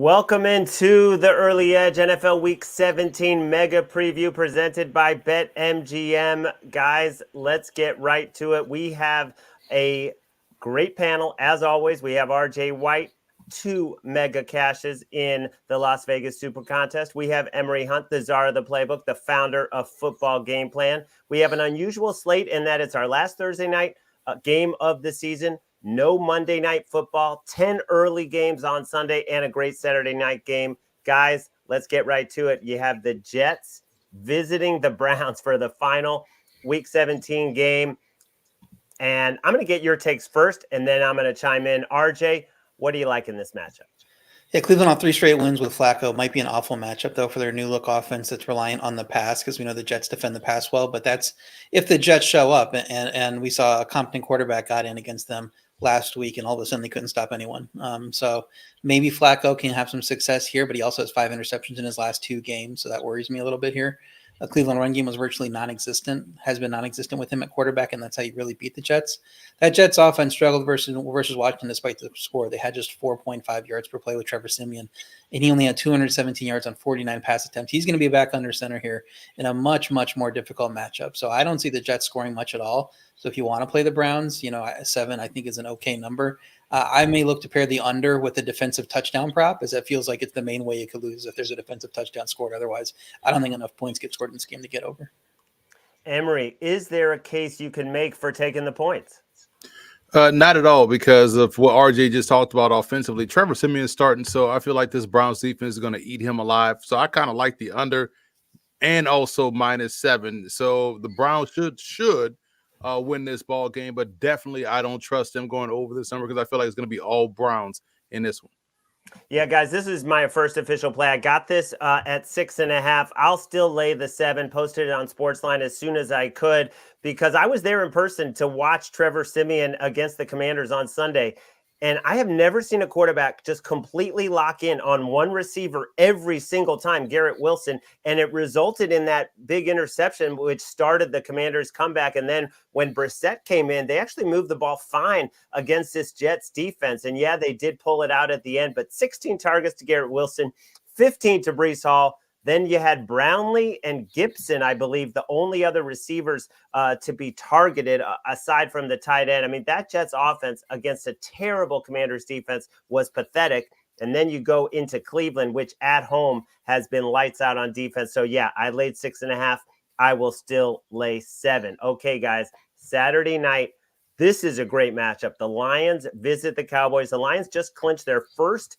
Welcome into the Early Edge NFL Week 17 mega preview presented by BetMGM. Guys, let's get right to it. We have a great panel. As always, we have RJ White, 2 mega cashes in the Las Vegas Super Contest. We have Emory Hunt, the czar of the playbook, the founder of Football Game Plan. We have an unusual slate in that it's our last Thursday night game of the season. No Monday Night Football, 10 early games on Sunday, and a great Saturday night game. Guys, let's get right to it. You have the Jets visiting the Browns for the final Week 17 game. And I'm going to get your takes first, and then I'm going to chime in. RJ, what do you like in this matchup? Yeah, Cleveland on 3 straight wins with Flacco. Might be an awful matchup, though, for their new look offense that's reliant on the pass, because we know the Jets defend the pass well. But that's if the Jets show up, and we saw a competent quarterback got in against them last week, and all of a sudden they couldn't stop anyone. So maybe Flacco can have some success here, but he also has 5 interceptions in his last 2 games, so that worries me a little bit here. A Cleveland run game was virtually non-existent, has been non-existent with him at quarterback, and that's how you really beat the Jets. That Jets offense struggled versus Washington despite the score. They had just 4.5 yards per play with Trevor Siemian, and he only had 217 yards on 49 pass attempts. He's going to be back under center here in a much, much more difficult matchup. So I don't see the Jets scoring much at all. So if you want to play the Browns, 7 I think is an okay number. I may look to pair the under with the defensive touchdown prop, as that feels like it's the main way you could lose if there's a defensive touchdown scored. Otherwise, I don't think enough points get scored in this game to get over. Emory, is there a case you can make for taking the points? Not at all, because of what RJ just talked about offensively. Trevor Siemian is starting, so I feel like this Browns defense is going to eat him alive. So I kind of like the under and also -7. So the Browns should win this ball game, but definitely I don't trust them going over this number because I feel like it's going to be all Browns in this one. Yeah, guys, this is my first official play. I got this at 6.5. I'll still lay the 7, posted it on SportsLine as soon as I could, because I was there in person to watch Trevor Siemian against the Commanders on Sunday. And I have never seen a quarterback just completely lock in on one receiver every single time, Garrett Wilson. And it resulted in that big interception, which started the Commanders' comeback. And then when Brissett came in, they actually moved the ball fine against this Jets defense. And yeah, they did pull it out at the end, but 16 targets to Garrett Wilson, 15 to Breece Hall. Then you had Brownlee and Gibson, I believe, the only other receivers to be targeted aside from the tight end. I mean, that Jets offense against a terrible Commanders defense was pathetic. And then you go into Cleveland, which at home has been lights out on defense. So, yeah, I laid 6.5. I will still lay 7. Okay, guys, Saturday night. This is a great matchup. The Lions visit the Cowboys. The Lions just clinched their first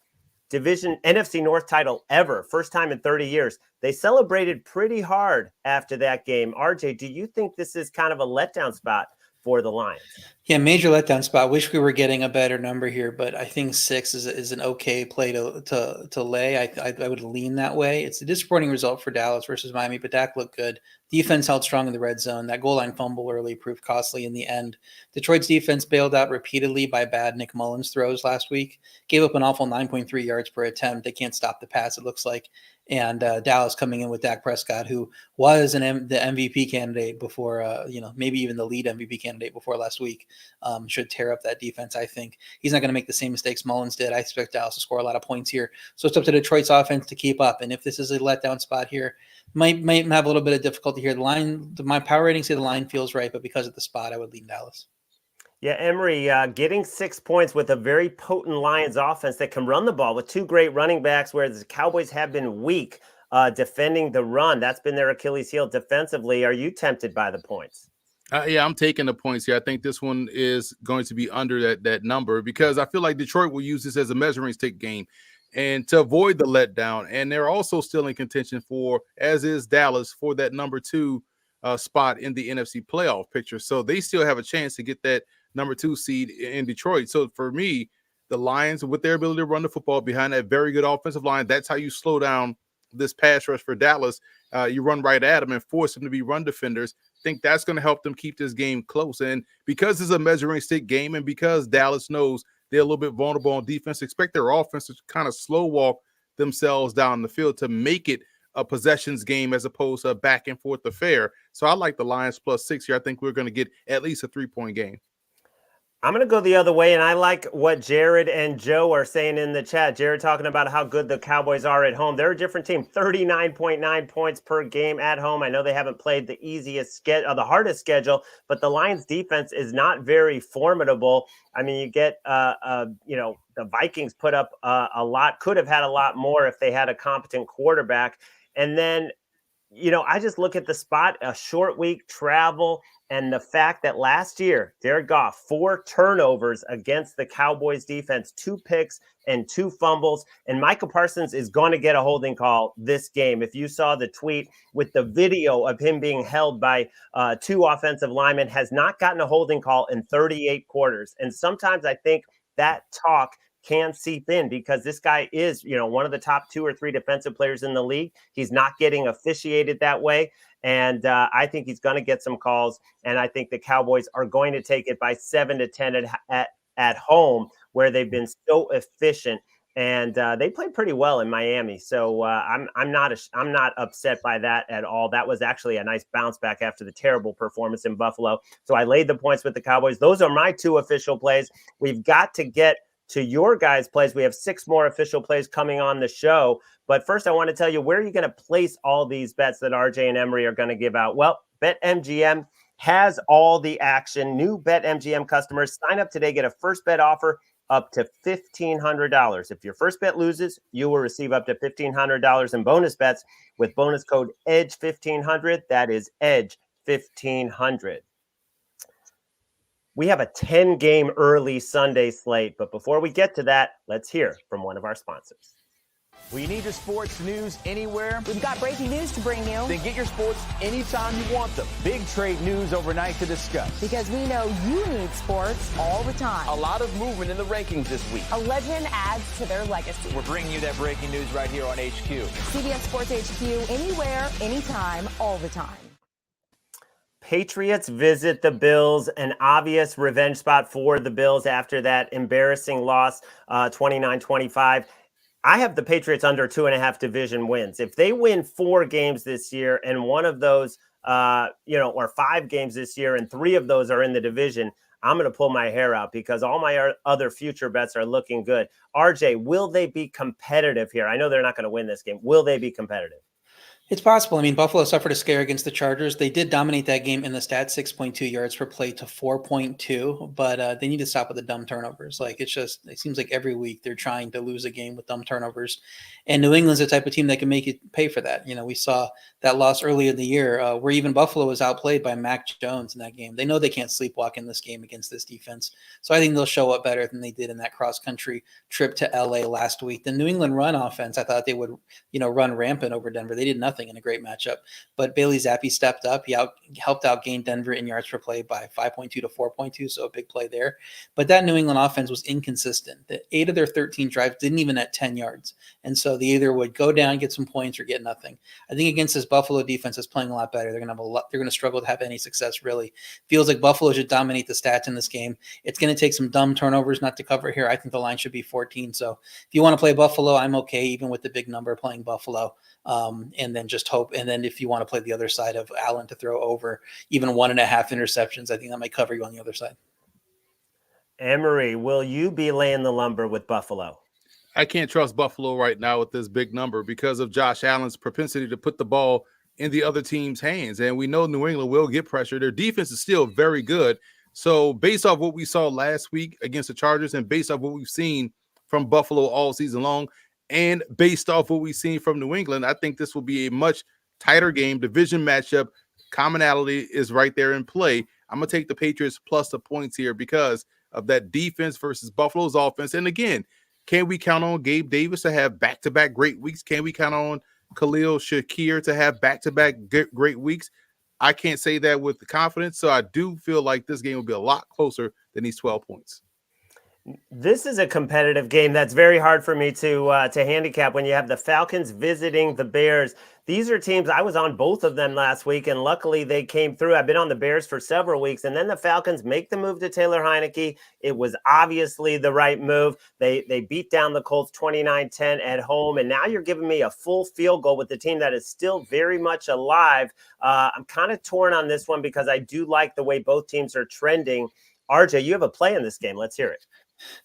division NFC North title ever, first time in 30 years. They celebrated pretty hard after that game. RJ, do you think this is kind of a letdown spot for the Lions? Yeah, major letdown spot. Wish we were getting a better number here, but I think 6 is an okay play to lay. I would lean that way. It's a disappointing result for Dallas versus Miami, but Dak looked good. Defense held strong in the red zone. That goal line fumble early proved costly in the end. Detroit's defense bailed out repeatedly by bad Nick Mullins throws last week. Gave up an awful 9.3 yards per attempt. They can't stop the pass, it looks like. And Dallas coming in with Dak Prescott, who was the MVP candidate before, maybe even the lead MVP candidate before last week, should tear up that defense, I think. He's not going to make the same mistakes Mullins did. I expect Dallas to score a lot of points here. So it's up to Detroit's offense to keep up. And if this is a letdown spot here, might have a little bit of difficulty here. My power ratings say the line feels right, but because of the spot, I would lean Dallas. Yeah, Emory, getting 6 points with a very potent Lions offense that can run the ball with 2 great running backs, whereas the Cowboys have been weak defending the run. That's been their Achilles heel defensively. Are you tempted by the points? Yeah, I'm taking the points here. I think this one is going to be under that number because I feel like Detroit will use this as a measuring stick game and to avoid the letdown. And they're also still in contention for, as is Dallas, for that number 2 spot in the NFC playoff picture. So they still have a chance to get that number 2 seed in Detroit. So for me, the Lions, with their ability to run the football behind that very good offensive line, that's how you slow down this pass rush for Dallas. You run right at them and force them to be run defenders. Think that's going to help them keep this game close. And because it's a measuring stick game and because Dallas knows they're a little bit vulnerable on defense, expect their offense to kind of slow walk themselves down the field to make it a possessions game as opposed to a back and forth affair. So I like the Lions +6 here. I think we're going to get at least a 3-point game. I'm going to go the other way, and I like what Jared and Joe are saying in the chat. Jared talking about how good the Cowboys are at home. They're a different team, 39.9 points per game at home. I know they haven't played the the hardest schedule, but the Lions defense is not very formidable. I mean, you get, the Vikings put up a lot, could have had a lot more if they had a competent quarterback. And then I just look at the spot, a short week, travel, and the fact that last year, Jared Goff, 4 turnovers against the Cowboys defense, 2 picks and 2 fumbles. And Micah Parsons is going to get a holding call this game. If you saw the tweet with the video of him being held by 2 offensive linemen, has not gotten a holding call in 38 quarters. And sometimes I think that talk can seep in because this guy is, one of the top 2 or 3 defensive players in the league. He's not getting officiated that way. And I think he's going to get some calls. And I think the Cowboys are going to take it by 7 to 10 at home, where they've been so efficient. And they played pretty well in Miami. So I'm not upset by that at all. That was actually a nice bounce back after the terrible performance in Buffalo. So I laid the points with the Cowboys. Those are my 2 official plays. We've got to get to your guys' plays. We have 6 more official plays coming on the show. But first, I want to tell you, where are you going to place all these bets that RJ and Emory are going to give out? Well, BetMGM has all the action. New BetMGM customers sign up today, get a first bet offer up to $1,500. If your first bet loses, you will receive up to $1,500 in bonus bets with bonus code EDGE1500. That is EDGE1500. We have a 10-game early Sunday slate, but before we get to that, let's hear from one of our sponsors. Well, you need your sports news anywhere? We've got breaking news to bring you. Then get your sports anytime you want them. Big trade news overnight to discuss. Because we know you need sports all the time. A lot of movement in the rankings this week. A legend adds to their legacy. We're bringing you that breaking news right here on HQ. CBS Sports HQ, anywhere, anytime, all the time. Patriots visit the Bills, an obvious revenge spot for the Bills after that embarrassing loss, 29-25. I have the Patriots under 2.5 division wins. If they win 4 games this year and one of those, or 5 games this year and 3 of those are in the division, I'm going to pull my hair out because all my other future bets are looking good. RJ, will they be competitive here? I know they're not going to win this game. Will they be competitive? It's possible. I mean, Buffalo suffered a scare against the Chargers. They did dominate that game in the stats, 6.2 yards per play to 4.2, but they need to stop with the dumb turnovers. It seems like every week they're trying to lose a game with dumb turnovers. And New England's the type of team that can make you pay for that. We saw that loss early in the year where even Buffalo was outplayed by Mac Jones in that game. They know they can't sleepwalk in this game against this defense. So I think they'll show up better than they did in that cross-country trip to LA last week. The New England run offense, I thought they would, run rampant over Denver. They did nothing in a great matchup, but Bailey Zappi stepped up. He helped outgain Denver in yards per play by 5.2 to 4.2, so a big play there. But that New England offense was inconsistent. The 8 of their 13 drives didn't even at 10 yards, and so they either would go down, get some points, or get nothing. I think against this Buffalo defense that's playing a lot better, they're going to struggle to have any success. Really feels like Buffalo should dominate the stats in this game. It's going to take some dumb turnovers not to cover here. I think the line should be 14. So if you want to play Buffalo, I'm okay even with the big number playing Buffalo. And then just hope. And then if you want to play the other side of Allen to throw over even 1.5 interceptions, I think that might cover you on the other side. Emory, will you be laying the lumber with Buffalo? I can't trust Buffalo right now with this big number because of Josh Allen's propensity to put the ball in the other team's hands. And we know New England will get pressure. Their defense is still very good. So based off what we saw last week against the Chargers and based off what we've seen from Buffalo all season long, and based off what we've seen from New England, I think this will be a much tighter game, division matchup. Commonality is right there in play. I'm going to take the Patriots plus the points here because of that defense versus Buffalo's offense. And again, can we count on Gabe Davis to have back-to-back great weeks? Can we count on Khalil Shakir to have back-to-back great weeks? I can't say that with confidence, so I do feel like this game will be a lot closer than these 12 points. This is a competitive game that's very hard for me to handicap when you have the Falcons visiting the Bears. These are teams, I was on both of them last week, and luckily they came through. I've been on the Bears for several weeks, and then the Falcons make the move to Taylor Heineke. It was obviously the right move. They beat down the Colts 29-10 at home, and now you're giving me a full field goal with the team that is still very much alive. I'm kind of torn on this one because I do like the way both teams are trending. RJ, you have a play in this game. Let's hear it.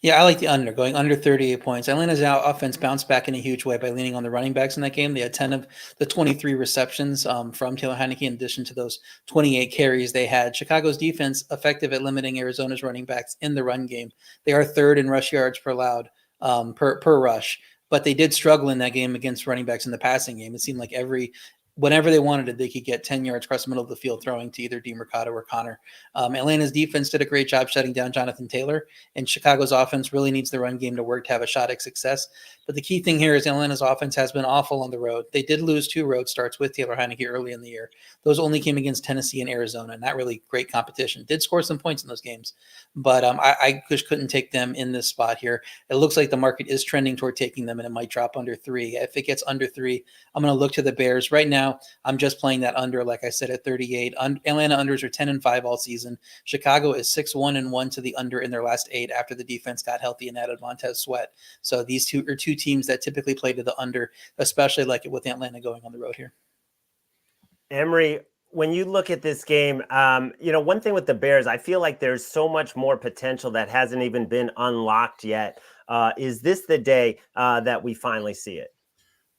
Yeah, I like the under, going under 38 points. Atlanta's offense bounced back in a huge way by leaning on the running backs in that game. They had 10 of the 23 receptions from Taylor Heineke, in addition to those 28 carries they had. Chicago's defense effective at limiting Arizona's running backs in the run game. They are third in rush yards per allowed per rush, but they did struggle in that game against running backs in the passing game. It seemed like whenever they wanted it, they could get 10 yards across the middle of the field throwing to either DeMercado or Connor. Atlanta's defense did a great job shutting down Jonathan Taylor, and Chicago's offense really needs the run game to work to have a shot at success. But the key thing here is Atlanta's offense has been awful on the road. They did lose 2 road starts with Taylor Heineke early in the year. Those only came against Tennessee and Arizona, not really great competition. Did score some points in those games, but I just couldn't take them in this spot here. It looks like the market is trending toward taking them, and it might drop under 3. If it gets under 3, I'm going to look to the Bears. Right now, I'm just playing that under, like I said, at 38. Atlanta unders are 10-5 all season. Chicago is 6-1-1 to the under in their last 8 after the defense got healthy and added Montez Sweat. So these two are 2 teams that typically play to the under, especially like it with Atlanta going on the road here. Emory, when you look at this game, one thing with the Bears, I feel like there's so much more potential that hasn't even been unlocked yet. Is this the day that we finally see it?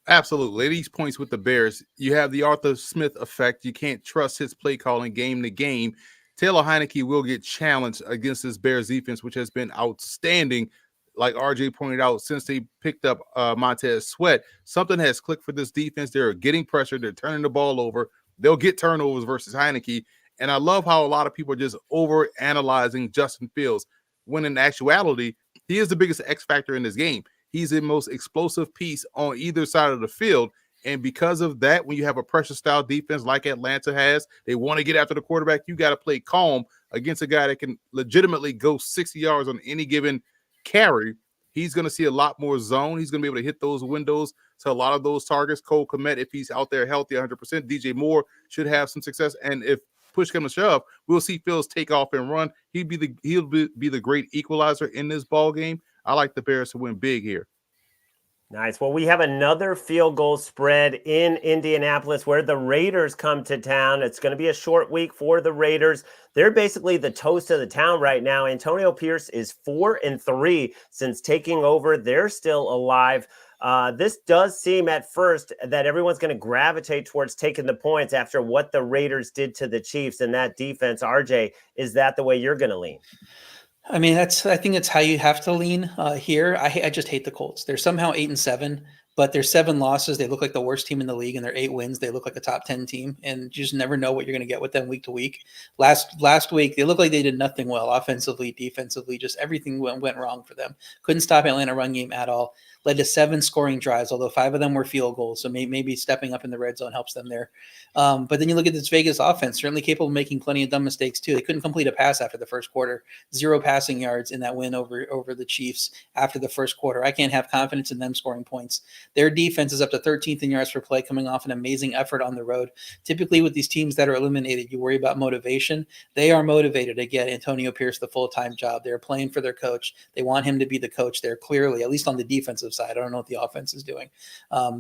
Absolutely. At these points with the Bears, you have the Arthur Smith effect. You can't trust his play calling game to game. Taylor Heineke will get challenged against this Bears defense, which has been outstanding. Like RJ pointed out, since they picked up Montez Sweat, something has clicked for this defense. They're getting pressure. They're turning the ball over. They'll get turnovers versus Heineke. And I love how a lot of people are just over analyzing Justin Fields, when in actuality, he is the biggest X factor in this game. He's the most explosive piece on either side of the field. And because of that, when you have a pressure style defense like Atlanta has, they want to get after the quarterback. You got to play calm against a guy that can legitimately go 60 yards on any given carry. He's going to see a lot more zone. He's going to be able to hit those windows to a lot of those targets. Cole Kmet, if he's out there healthy 100%, DJ Moore should have some success. And if push comes to shove, we'll see Fields take off and run. He'll be the great equalizer in this ball game. I like the Bears to win big here. Nice. Well, we have another field goal spread in Indianapolis where the Raiders come to town. It's going to be a short week for the Raiders. They're basically the toast of the town right now. Antonio Pierce is 4-3 since taking over. They're still alive. This does seem at first that everyone's going to gravitate towards taking the points after what the Raiders did to the Chiefs and that defense. RJ, is that the way you're going to lean? I mean, I think that's how you have to lean here. I just hate the Colts. They're somehow 8-7, but their 7 losses, they look like the worst team in the league, and their 8 wins, they look like a top 10 team, and you just never know what you're going to get with them week to week. Last week, they looked like they did nothing well, offensively, defensively, just everything went wrong for them. Couldn't stop Atlanta run game at all. Led to 7 scoring drives, although 5 of them were field goals. So maybe stepping up in the red zone helps them there. But then you look at this Vegas offense, certainly capable of making plenty of dumb mistakes too. They couldn't complete a pass after the first quarter. 0 passing yards in that win over the Chiefs after the first quarter. I can't have confidence in them scoring points. Their defense is up to 13th in yards per play, coming off an amazing effort on the road. Typically with these teams that are eliminated, you worry about motivation. They are motivated to get Antonio Pierce the full-time job. They're playing for their coach. They want him to be the coach there clearly, at least on the defensive side. I don't know what the offense is doing.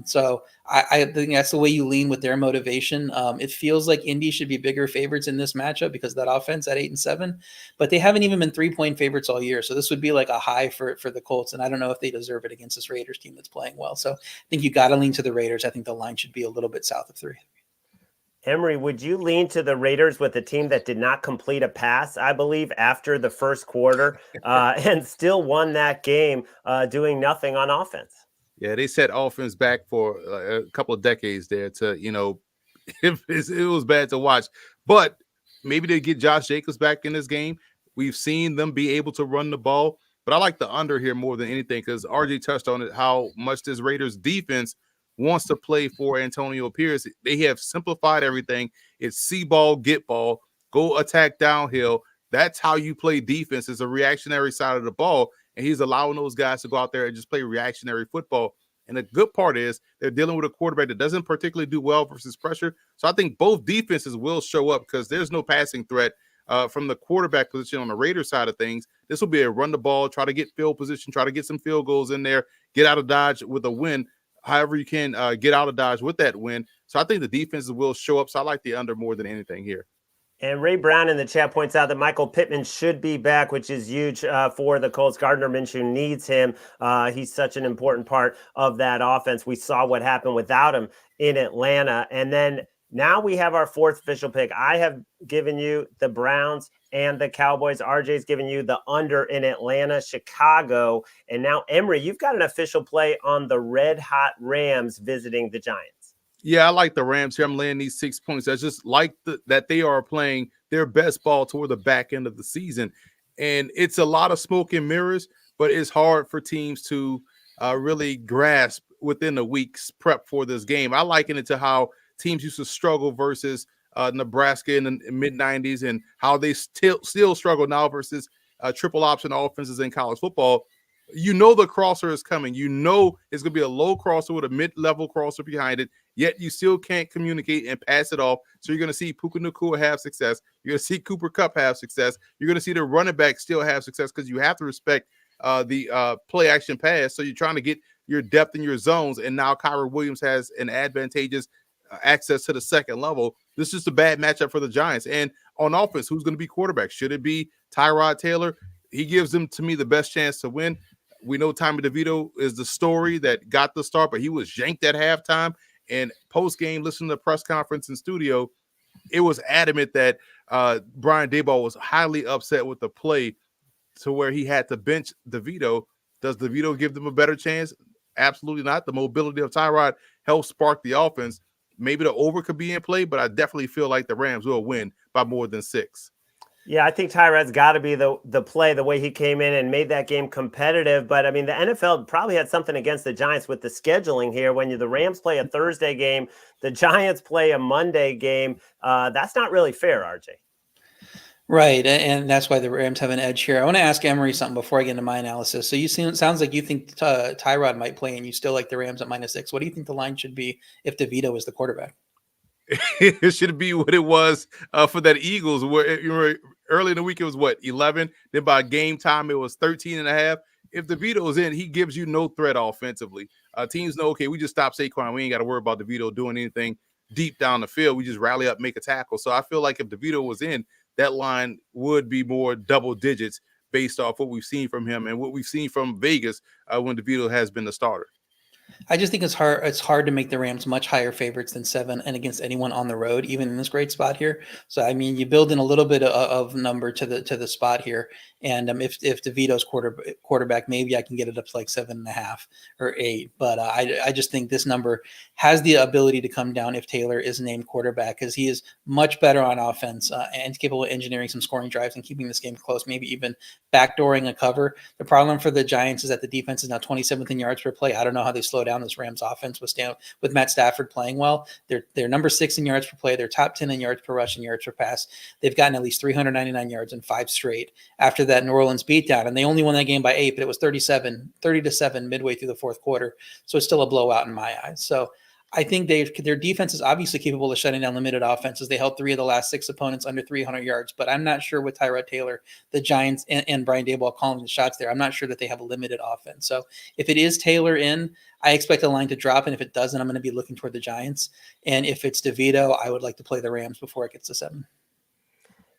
So I think that's the way you lean with their motivation. It feels like Indy should be bigger favorites in this matchup because of that offense at 8-7, but they haven't even been 3-point favorites all year. So this would be like a high for the Colts. And I don't know if they deserve it against this Raiders team that's playing well. So I think you got to lean to the Raiders. I think the line should be a little bit south of 3. Emory, would you lean to the Raiders with a team that did not complete a pass, I believe, after the first quarter and still won that game doing nothing on offense? Yeah, they set offense back for a couple of decades there to, it was bad to watch. But maybe they get Josh Jacobs back in this game. We've seen them be able to run the ball. But I like the under here more than anything because RJ touched on it, how much this Raiders defense wants to play for Antonio Pierce. They have simplified everything. It's see ball, get ball, go attack downhill. That's how you play defense. It's a reactionary side of the ball. And he's allowing those guys to go out there and just play reactionary football. And the good part is they're dealing with a quarterback that doesn't particularly do well versus pressure. So I think both defenses will show up because there's no passing threat from the quarterback position on the Raiders side of things. This will be a run the ball, try to get field position, try to get some field goals in there, get out of Dodge with a win. However you can get out of Dodge with that win. So I think the defenses will show up. So I like the under more than anything here. And Ray Brown in the chat points out that Michael Pittman should be back, which is huge for the Colts. Gardner Minshew needs him. He's such an important part of that offense. We saw what happened without him in Atlanta. And then now we have our fourth official pick. I have given you the Browns and the Cowboys. RJ's given you the under in Atlanta, Chicago. And now, Emory, you've got an official play on the Red Hot Rams visiting the Giants. Yeah, I like the Rams here. I'm laying these 6 points. I just like that they are playing their best ball toward the back end of the season. And it's a lot of smoke and mirrors, but it's hard for teams to really grasp within a week's prep for this game. I liken it to how teams used to struggle versus Nebraska in the mid-'90s and how they still struggle now versus triple option offenses in college football. You know the crosser is coming. You know it's going to be a low crosser with a mid-level crosser behind it, yet you still can't communicate and pass it off. So you're going to see Puka Nacua have success. You're going to see Cooper Kupp have success. You're going to see the running back still have success because you have to respect the play-action pass. So you're trying to get your depth in your zones, and now Kyron Williams has an advantageous access to the second level. This is just a bad matchup for the Giants. And on offense, who's going to be quarterback? Should it be Tyrod Taylor? He gives them, to me, the best chance to win. We know Tommy DeVito is the story that got the start, but he was yanked at halftime. And post-game, listening to the press conference in studio, it was adamant that Brian Daboll was highly upset with the play to where he had to bench DeVito. Does DeVito give them a better chance? Absolutely not. The mobility of Tyrod helped spark the offense. Maybe the over could be in play, but I definitely feel like the Rams will win by more than 6. Yeah, I think Tyrod's got to be the play, the way he came in and made that game competitive. But, I mean, the NFL probably had something against the Giants with the scheduling here. When the Rams play a Thursday game, the Giants play a Monday game. That's not really fair, RJ. Right, and that's why the Rams have an edge here. I want to ask Emory something before I get into my analysis. So it sounds like you think Tyrod might play and you still like the Rams at -6. What do you think the line should be if DeVito is the quarterback? It should be what it was for that Eagles, where early in the week it was 11. Then by game time it was 13.5. If DeVito is in, he gives you no threat offensively. Teams know, okay, we just stop Saquon. We ain't got to worry about DeVito doing anything deep down the field. We just rally up, make a tackle. So I feel like if DeVito was in, that line would be more double digits based off what we've seen from him and what we've seen from Vegas when DeVito has been the starter. I just think it's hard. It's hard to make the Rams much higher favorites than 7 and against anyone on the road, even in this great spot here. So, I mean, you build in a little bit of number to the spot here. And if DeVito's quarterback, maybe I can get it up to like 7.5 or 8. But I just think this number has the ability to come down if Taylor is named quarterback, because he is much better on offense and capable of engineering some scoring drives and keeping this game close, maybe even backdooring a cover. The problem for the Giants is that the defense is now 27th in yards per play. I don't know how they slow down this Rams offense with Matt Stafford playing well. They're number 6 in yards per play. They're top 10 in yards per rush and yards per pass. They've gotten at least 399 yards in 5 straight after that New Orleans beatdown, and they only won that game by 8, but it was 30-7 midway through the fourth quarter. So it's still a blowout in my eyes. So I think their defense is obviously capable of shutting down limited offenses. They held 3 of the last 6 opponents under 300 yards, but I'm not sure with Tyrod Taylor, the Giants and Brian Daboll calling the shots there, I'm not sure that they have a limited offense. So if it is Taylor in, I expect the line to drop, and if it doesn't, I'm going to be looking toward the Giants. And if it's DeVito, I would like to play the Rams before it gets to 7.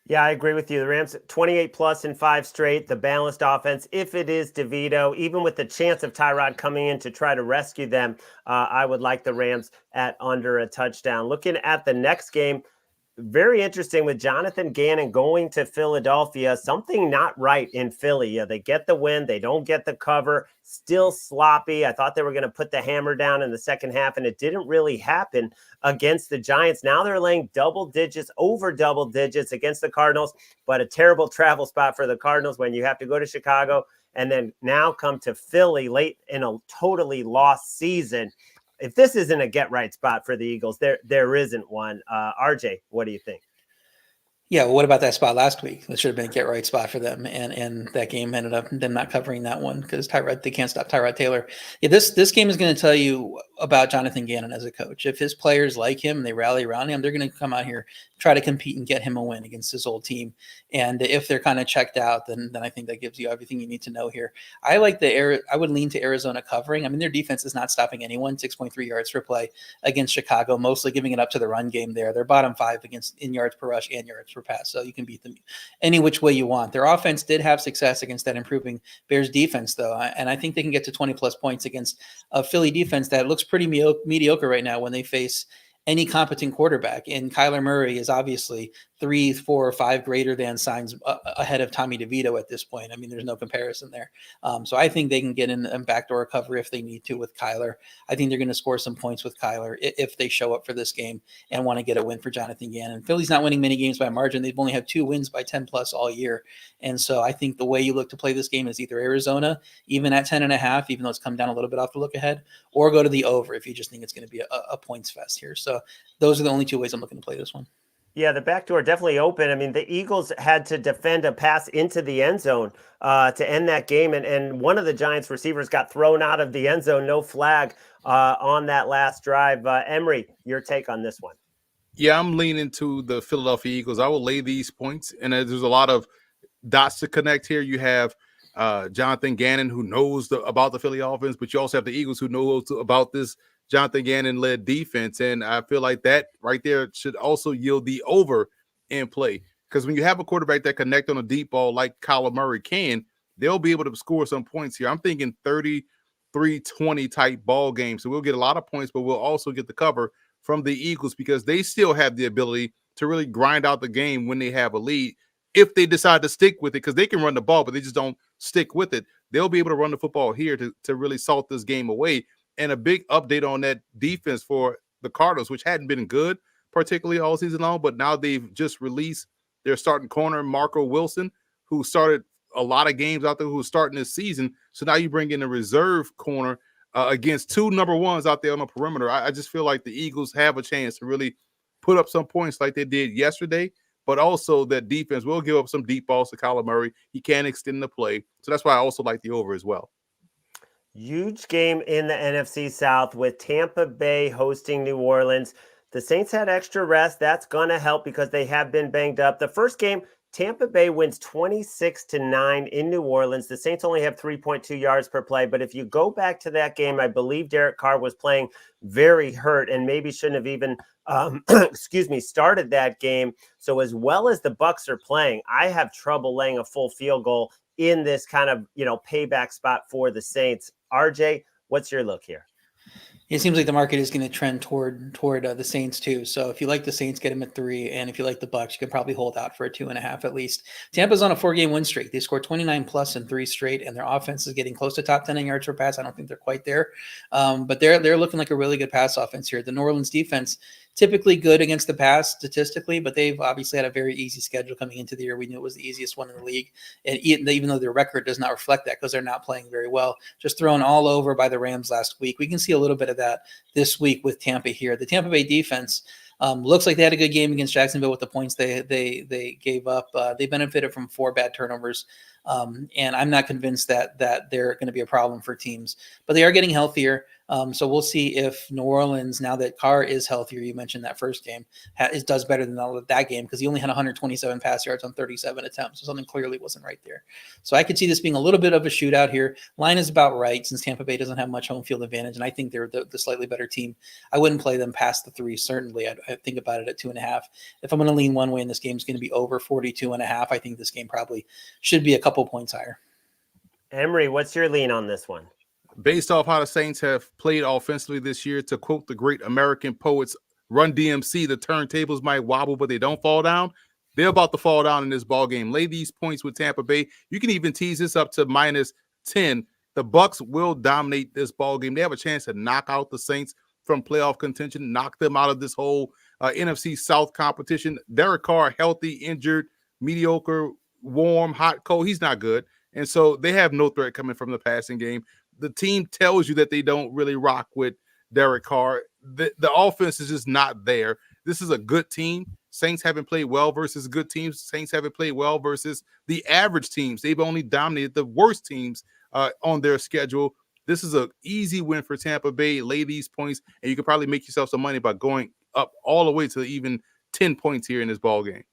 Yeah, I agree with you. The Rams 28 plus in 5 straight, the balanced offense. If it is DeVito, even with the chance of Tyrod coming in to try to rescue them, I would like the Rams at under a touchdown. Looking at the next game, very interesting with Jonathan Gannon going to Philadelphia. Something not right in Philly. Yeah, they get the win. They don't get the cover. Still sloppy. I thought they were going to put the hammer down in the second half, and it didn't really happen against the Giants. Now they're laying over double digits against the Cardinals, but a terrible travel spot for the Cardinals when you have to go to Chicago and then now come to Philly late in a totally lost season. If this isn't a get-right spot for the Eagles, there isn't one. RJ, what do you think? Yeah, well, what about that spot last week? It should have been a get-right spot for them, and that game ended up them not covering that one because they can't stop Tyrod Taylor. Yeah, this game is going to tell you about Jonathan Gannon as a coach. If his players like him and they rally around him, they're going to come out here, try to compete and get him a win against his old team. And if they're kind of checked out, then I think that gives you everything you need to know here. I would lean to Arizona covering. I mean, their defense is not stopping anyone. 6.3 yards per play against Chicago, mostly giving it up to the run game there. They're bottom 5 in yards per rush and yards per pass. So you can beat them any which way you want. Their offense did have success against that improving Bears defense, though. And I think they can get to 20 plus points against a Philly defense that looks pretty mediocre right now when they face any competent quarterback. And Kyler Murray is obviously 3, 4, or 5 greater than signs ahead of Tommy DeVito at this point. I mean, there's no comparison there. So I think they can get in backdoor cover if they need to with Kyler. I think they're going to score some points with Kyler if they show up for this game and want to get a win for Jonathan Gannon. Philly's not winning many games by margin. They've only had 2 wins by 10 plus all year. And so I think the way you look to play this game is either Arizona, even at 10.5, even though it's come down a little bit off the look ahead, or go to the over if you just think it's going to be a points fest here. So those are the only 2 ways I'm looking to play this one. Yeah, the back door definitely open. I mean, the Eagles had to defend a pass into the end zone to end that game, and one of the Giants receivers got thrown out of the end zone, no flag on that last drive. Emory, your take on this one? Yeah, I'm leaning to the Philadelphia Eagles. I will lay these points, and there's a lot of dots to connect here. You have Jonathan Gannon, who knows about the Philly offense, but you also have the Eagles who knows about this Jonathan Gannon-led defense, and I feel like that right there should also yield the over in play. Because when you have a quarterback that connect on a deep ball like Kyler Murray can, they'll be able to score some points here. I'm thinking 33-20 type ball game. So we'll get a lot of points, but we'll also get the cover from the Eagles because they still have the ability to really grind out the game when they have a lead. If they decide to stick with it, because they can run the ball, but they just don't stick with it, they'll be able to run the football here to really salt this game away. And a big update on that defense for the Cardinals, which hadn't been good, particularly all season long, but now they've just released their starting corner, Marco Wilson, who started a lot of games out there, who was starting this season. So now you bring in a reserve corner against 2 number ones out there on the perimeter. I just feel like the Eagles have a chance to really put up some points like they did yesterday, but also that defense will give up some deep balls to Kyler Murray. He can extend the play. So that's why I also like the over as well. Huge game in the NFC South with Tampa Bay hosting New Orleans. The Saints had extra rest. That's going to help because they have been banged up. The first game, Tampa Bay wins 26-9 in New Orleans. The Saints only have 3.2 yards per play. But if you go back to that game, I believe Derek Carr was playing very hurt and maybe shouldn't have even, started that game. So as well as the Bucs are playing, I have trouble laying a full field goal in this kind of, payback spot for the Saints. RJ, what's your look here? It seems like the market is going to trend toward the Saints too. So if you like the Saints, get them at 3, and if you like the Bucs, you can probably hold out for a 2.5 at least. Tampa's on a 4-game win streak. They scored 29 plus in 3 straight, and their offense is getting close to top 10 in yards per pass. I don't think they're quite there, but they're looking like a really good pass offense here. The New Orleans defense, typically good against the pass statistically, but they've obviously had a very easy schedule coming into the year. We knew it was the easiest one in the league, and even though their record does not reflect that because they're not playing very well, just thrown all over by the Rams last week. We can see a little bit of that this week with Tampa here. The Tampa Bay defense looks like they had a good game against Jacksonville with the points they gave up. They benefited from 4 bad turnovers. And I'm not convinced that they're going to be a problem for teams, but they are getting healthier. So we'll see if New Orleans, now that Carr is healthier, you mentioned that first game, does better than that game because he only had 127 pass yards on 37 attempts. So something clearly wasn't right there. So I could see this being a little bit of a shootout here. Line is about right since Tampa Bay doesn't have much home field advantage, and I think they're the slightly better team. I wouldn't play them past the 3, certainly. I think about it at 2.5. If I'm going to lean one way and this game is going to be over 42.5, I think this game probably should be a couple points higher. Emory, what's your lean on this one? Based off how the Saints have played offensively this year, to quote the great American poets, Run DMC, the turntables might wobble, but they don't fall down. They're about to fall down in this ball game. Lay these points with Tampa Bay. You can even tease this up to -10. The Bucs will dominate this ball game. They have a chance to knock out the Saints from playoff contention, knock them out of this whole NFC South competition. Derek Carr, healthy, injured, mediocre, warm, hot, cold. He's not good. And so they have no threat coming from the passing game. The team tells you that they don't really rock with Derek Carr. The offense is just not there. This is a good team. Saints haven't played well versus good teams. Saints haven't played well versus the average teams. They've only dominated the worst teams on their schedule. This is an easy win for Tampa Bay. Lay these points, and you could probably make yourself some money by going up all the way to even 10 points here in this ball game.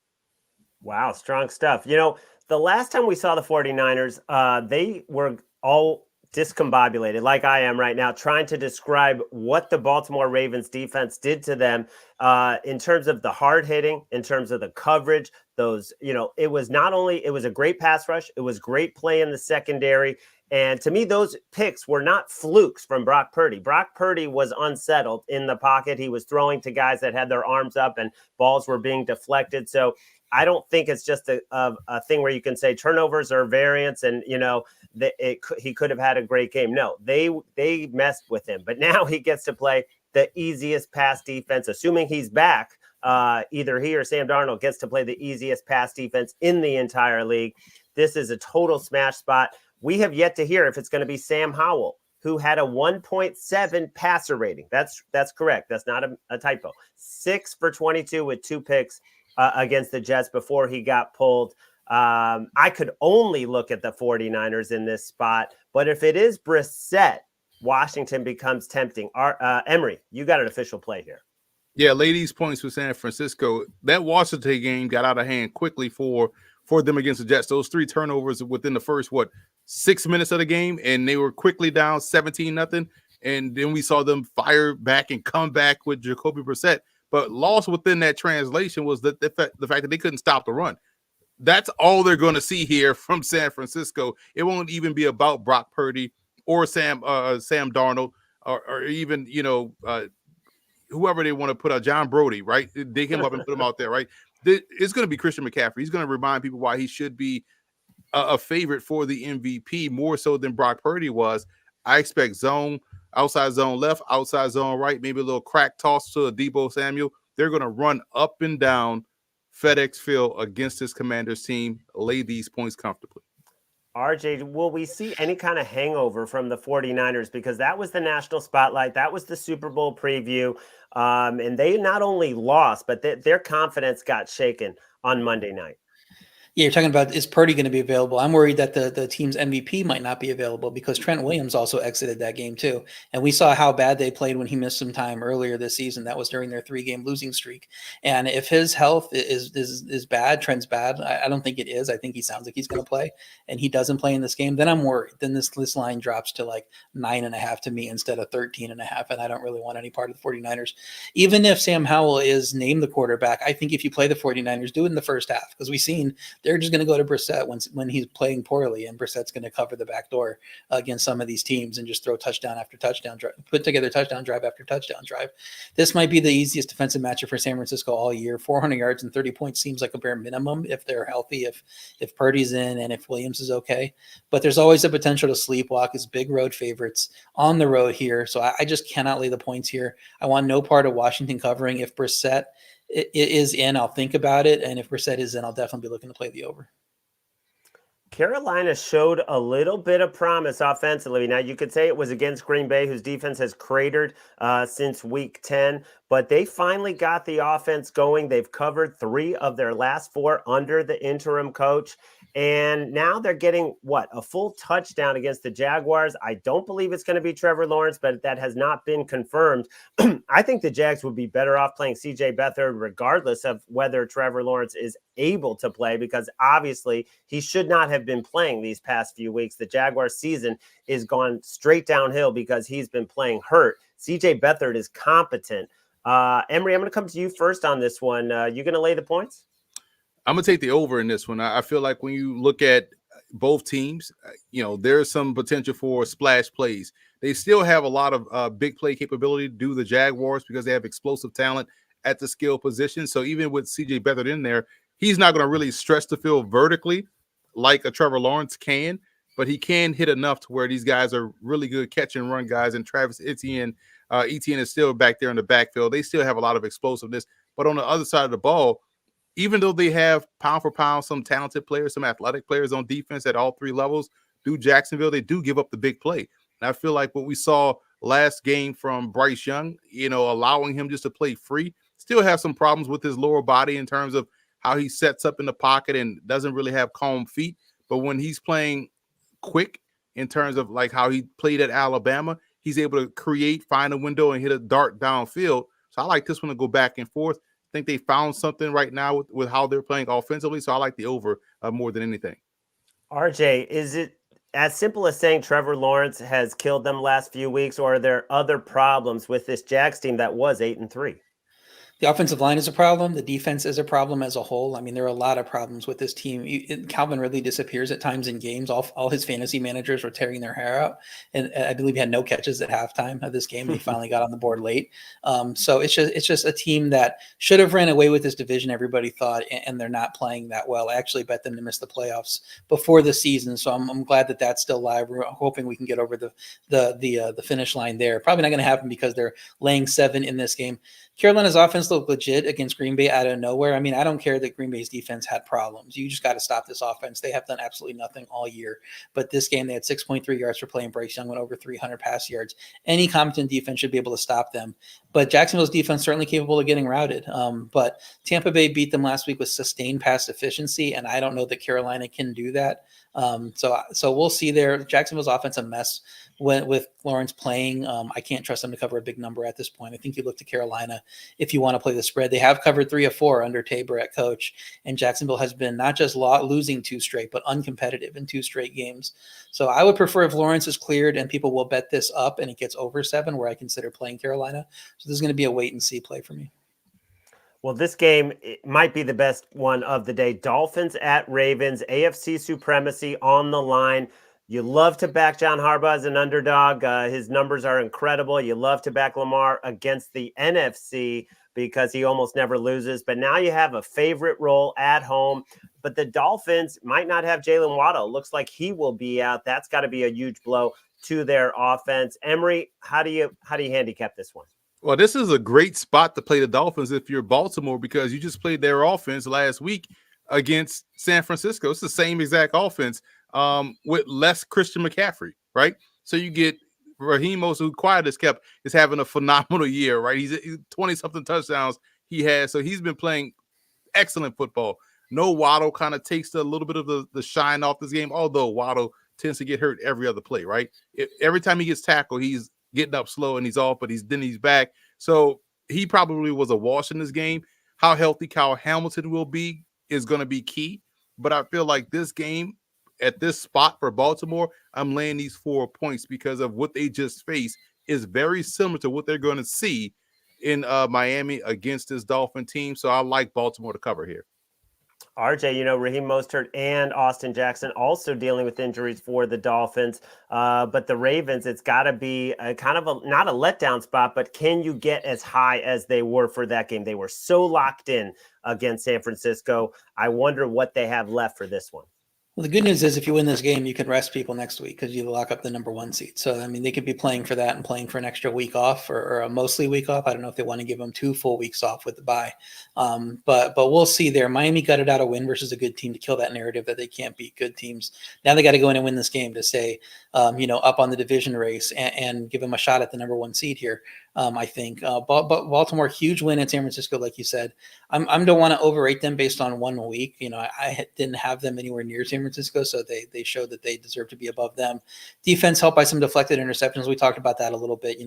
Wow, strong stuff. The last time we saw the 49ers, they were all discombobulated, like I am right now, trying to describe what the Baltimore Ravens defense did to them in terms of the hard hitting, in terms of the coverage. It was a great pass rush. It was great play in the secondary. And to me, those picks were not flukes from Brock Purdy. Brock Purdy was unsettled in the pocket. He was throwing to guys that had their arms up and balls were being deflected. So I don't think it's just a thing where you can say turnovers are variance and, he could have had a great game. No, they messed with him. But now he gets to play the easiest pass defense, assuming he's back. Either he or Sam Darnold gets to play the easiest pass defense in the entire league. This is a total smash spot. We have yet to hear if it's going to be Sam Howell, who had a 1.7 passer rating. That's correct. That's not a typo. 6 for 22 with 2 picks against the Jets before he got pulled. I could only look at the 49ers in this spot, but if it is Brissett, Washington becomes tempting. Emory, you got an official play here. Yeah, lay these points with San Francisco. That Washington game got out of hand quickly for them against the Jets. Those 3 turnovers within the first 6 minutes of the game, and they were quickly down 17-0. And then we saw them fire back and come back with Jacoby Brissett. But lost within that translation was the fact that they couldn't stop the run. That's all they're going to see here from San Francisco. It won't even be about Brock Purdy or Sam Darnold or even whoever they want to put out, John Brody, right? Dig him up and put him out there, right? It's going to be Christian McCaffrey. He's going to remind people why he should be a favorite for the MVP more so than Brock Purdy was. I expect zone, outside zone left, outside zone right, maybe a little crack toss to a Deebo Samuel. They're going to run up and down FedEx Field against this Commanders team, lay these points comfortably. RJ, will we see any kind of hangover from the 49ers? Because that was the national spotlight. That was the Super Bowl preview. And they not only lost, but their confidence got shaken on Monday night. Yeah, you're talking about, is Purdy going to be available? I'm worried that the team's MVP might not be available because Trent Williams also exited that game too. And we saw how bad they played when he missed some time earlier this season. That was during their 3-game losing streak. And if his health is bad, Trent's bad, I don't think it is. I think he sounds like he's going to play, and he doesn't play in this game, then I'm worried. Then this line drops to like 9.5 to me instead of 13.5. And I don't really want any part of the 49ers. Even if Sam Howell is named the quarterback, I think if you play the 49ers, do it in the first half, because we've seen they're just going to go to Brissett when he's playing poorly, and Brissett's going to cover the back door against some of these teams and just throw touchdown after touchdown drive, put together touchdown drive after touchdown drive. This might be the easiest defensive matchup for San Francisco all year. 400 yards and 30 points seems like a bare minimum if they're healthy, if Purdy's in and if Williams is okay. But there's always a potential to sleepwalk as big road favorites on the road here. So I just cannot lay the points here. I want no part of Washington covering. If Brissett is in, I'll think about it. And if Brissett is in, I'll definitely be looking to play the over. Carolina showed a little bit of promise offensively. Now, you could say it was against Green Bay, whose defense has cratered since week 10, but they finally got the offense going. They've covered 3 of their last 4 under the interim coach. And now they're getting, a full touchdown against the Jaguars. I don't believe it's going to be Trevor Lawrence, but that has not been confirmed. I think the Jags would be better off playing C.J. Beathard regardless of whether Trevor Lawrence is able to play, because obviously he should not have been playing these past few weeks. The Jaguars season is gone straight downhill because he's been playing hurt. C.J. Beathard is competent. Emory, I'm going to come to you first on this one. You going to lay the points? I'm going to take the over in this one. I feel like when you look at both teams, there's some potential for splash plays. They still have a lot of big play capability to do the Jaguars because they have explosive talent at the skill position. So even with C.J. Beathard in there, he's not going to really stretch the field vertically like a Trevor Lawrence can, but he can hit enough to where these guys are really good catch and run guys. And Travis Etienne is still back there in the backfield. They still have a lot of explosiveness. But on the other side of the ball, even though they have pound for pound some talented players, some athletic players on defense at all 3 levels, do Jacksonville, they do give up the big play. And I feel like what we saw last game from Bryce Young, allowing him just to play free, still have some problems with his lower body in terms of how he sets up in the pocket and doesn't really have calm feet. But when he's playing quick in terms of like how he played at Alabama. He's able to create, find a window, and hit a dart downfield. So I like this one to go back and forth. I think they found something right now with how they're playing offensively. So I like the over more than anything. RJ, is it as simple as saying Trevor Lawrence has killed them last few weeks, or are there other problems with this Jags team that was 8-3? The offensive line is a problem. The defense is a problem as a whole. I mean, there are a lot of problems with this team. Calvin Ridley disappears at times in games. All his fantasy managers were tearing their hair out. And I believe he had no catches at halftime of this game. He finally got on the board late. So it's just a team that should have ran away with this division, everybody thought, and they're not playing that well. I actually bet them to miss the playoffs before the season. So I'm glad that that's still live. We're hoping we can get over the finish line there. Probably not going to happen because they're laying 7 in this game. Carolina's offense looked legit against Green Bay out of nowhere. I mean, I don't care that Green Bay's defense had problems. You just got to stop this offense. They have done absolutely nothing all year. But this game, they had 6.3 yards per play, and Bryce Young went over 300 pass yards. Any competent defense should be able to stop them. But Jacksonville's defense certainly capable of getting routed. But Tampa Bay beat them last week with sustained pass efficiency, and I don't know that Carolina can do that. So we'll see there. Jacksonville's offense a mess with Lawrence playing. I can't trust them to cover a big number at this point. I think you look to Carolina if you want to play the spread. They have covered 3 of 4 under Tabor at coach, and Jacksonville has been not just losing 2 straight, but uncompetitive in 2 straight games. So I would prefer if Lawrence is cleared and people will bet this up and it gets over 7, where I consider playing Carolina. So this is going to be a wait and see play for me. Well, this game might be the best one of the day. Dolphins at Ravens, AFC supremacy on the line. You love to back John Harbaugh as an underdog. His numbers are incredible. You love to back Lamar against the NFC because he almost never loses. But now you have a favorite role at home. But the Dolphins might not have Jalen Waddle. Looks like he will be out. That's got to be a huge blow to their offense. Emory, how do you handicap this one? Well, this is a great spot to play the Dolphins if you're Baltimore, because you just played their offense last week against San Francisco. It's the same exact offense with less Christian McCaffrey, right? So you get Raheem Mostert, who quiet as kept, is having a phenomenal year, right? He's 20-something touchdowns he has. So he's been playing excellent football. No Waddle kind of takes a little bit of the shine off this game, although Waddle tends to get hurt every other play, right? Every time he gets tackled, he's getting up slow and he's off, but he's back. So he probably was a wash in this game. How healthy Kyle Hamilton will be is going to be key. But I feel like this game at this spot for Baltimore, I'm laying these 4 points because of what they just faced is very similar to what they're going to see in Miami against this Dolphin team. So I like Baltimore to cover here. RJ, Raheem Mostert and Austin Jackson also dealing with injuries for the Dolphins. But the Ravens, it's got to be not a letdown spot, but can you get as high as they were for that game? They were so locked in against San Francisco. I wonder what they have left for this one. Well, the good news is if you win this game, you can rest people next week because you lock up the number 1 seed. So, I mean, they could be playing for that and playing for an extra week off or a mostly week off. I don't know if they want to give them 2 full weeks off with the bye. But we'll see there. Miami gutted out a win versus a good team to kill that narrative that they can't beat good teams. Now they got to go in and win this game to stay, up on the division race and give them a shot at the number 1 seed here. I think. But Baltimore, huge win at San Francisco, like you said. I don't want to overrate them based on 1 week. I didn't have them anywhere near San Francisco, so they showed that they deserve to be above them. Defense helped by some deflected interceptions. We talked about that a little bit.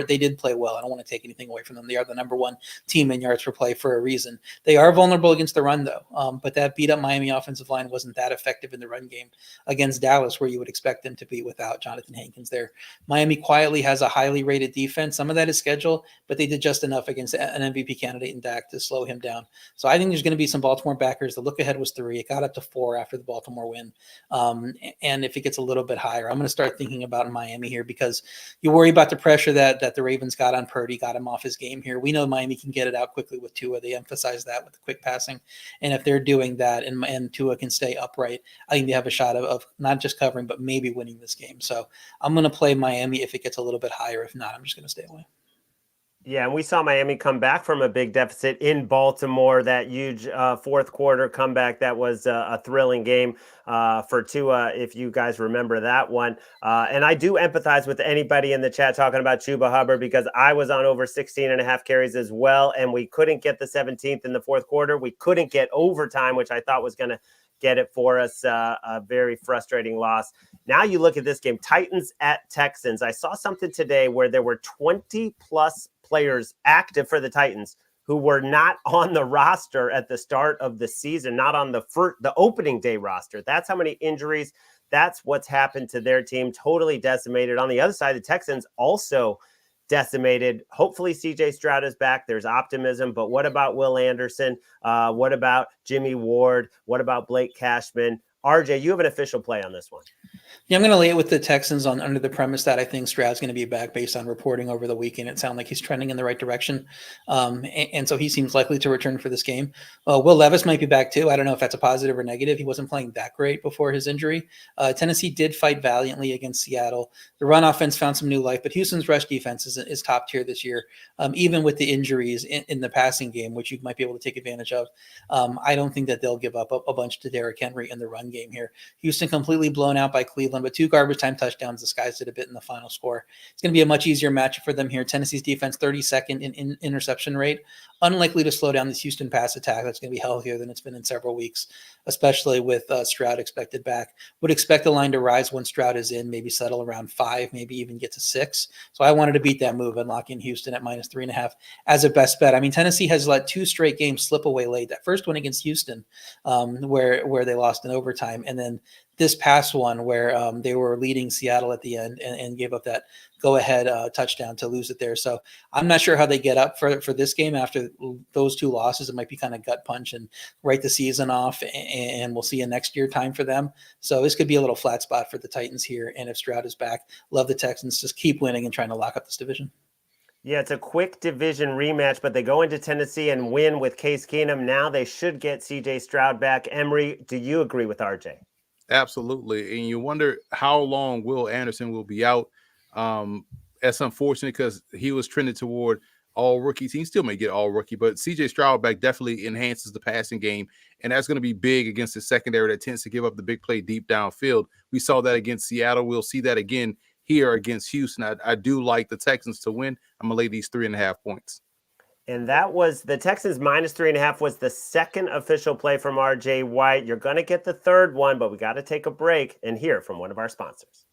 They did play well. I don't want to take anything away from them. They are the number 1 team in yards per play for a reason. They are vulnerable against the run, though. But that beat up Miami offensive line wasn't that effective in the run game against Dallas, where you would expect them to be without Jonathan Hankins there. Miami quietly has a highly rated defense. Some of that is schedule, but they did just enough against an MVP candidate in Dak to slow him down. So I think there's going to be some Baltimore backers. The look ahead was 3. It got up to 4 after the Baltimore win. And if it gets a little bit higher, I'm going to start thinking about Miami here because you worry about the pressure that the Ravens got on Purdy, got him off his game here. We know Miami can get it out quickly with Tua. They emphasize that with the quick passing. And if they're doing that and Tua can stay upright, I think they have a shot of not just covering, but maybe winning this game. So I'm going to play Miami if it gets a little bit higher. If not, I'm just going to stay away. Yeah, and we saw Miami come back from a big deficit in Baltimore, that huge fourth quarter comeback. That was a thrilling game for Tua, if you guys remember that one. And I do empathize with anybody in the chat talking about Chuba Hubbard because I was on over 16.5 carries as well, and we couldn't get the 17th in the fourth quarter. We couldn't get overtime, which I thought was going to get it for us. A very frustrating loss. Now you look at this game, Titans at Texans. I saw something today where there were 20 plus players active for the Titans who were not on the roster at the start of the season, not on the opening day roster. That's how many injuries. That's what's happened to their team. Totally decimated. On the other side, the Texans also decimated. Hopefully CJ Stroud is back. There's optimism. But what about Will Anderson? What about Jimmy Ward? What about Blake Cashman? RJ, you have an official play on this one. Yeah, I'm going to lay it with the Texans under the premise that I think Stroud's going to be back based on reporting over the weekend. It sounds like he's trending in the right direction. And so he seems likely to return for this game. Will Levis might be back too. I don't know if that's a positive or negative. He wasn't playing that great before his injury. Tennessee did fight valiantly against Seattle. The run offense found some new life, but Houston's rush defense is top tier this year, even with the injuries in the passing game, which you might be able to take advantage of. I don't think that they'll give up a bunch to Derrick Henry in the run game here. Houston completely blown out by Cleveland, but 2 garbage time touchdowns disguised it a bit in the final score. It's going to be a much easier matchup for them here. Tennessee's defense 32nd in interception rate, unlikely to slow down this Houston pass attack. That's going to be healthier than it's been in several weeks, especially with Stroud expected back. Would expect the line to rise once Stroud is in, maybe settle around 5, maybe even get to 6. So I wanted to beat that move and lock in Houston at -3.5 as a best bet. I mean, Tennessee has let 2 straight games slip away late. That first one against Houston, where they lost in overtime, and then this past one where they were leading Seattle at the end and gave up that go-ahead touchdown to lose it there. So I'm not sure how they get up for this game after those 2 losses. It might be kind of gut punch and write the season off, and we'll see a next year time for them. So this could be a little flat spot for the Titans here. And if Stroud is back, love the Texans. Just keep winning and trying to lock up this division. Yeah, it's a quick division rematch, but they go into Tennessee and win with Case Keenum. Now they should get CJ Stroud back. Emory, do you agree with RJ? Absolutely. And you wonder how long Will Anderson will be out. That's unfortunate because he was trending toward all rookie team. Still may get all rookie, but CJ Stroud back definitely enhances the passing game. And that's going to be big against the secondary that tends to give up the big play deep downfield. We saw that against Seattle. We'll see that again here against Houston. I do like the Texans to win. I'm going to lay these 3.5 points. And that was the Texans -3.5 was the second official play from RJ White. You're going to get the third one, but we got to take a break and hear from one of our sponsors.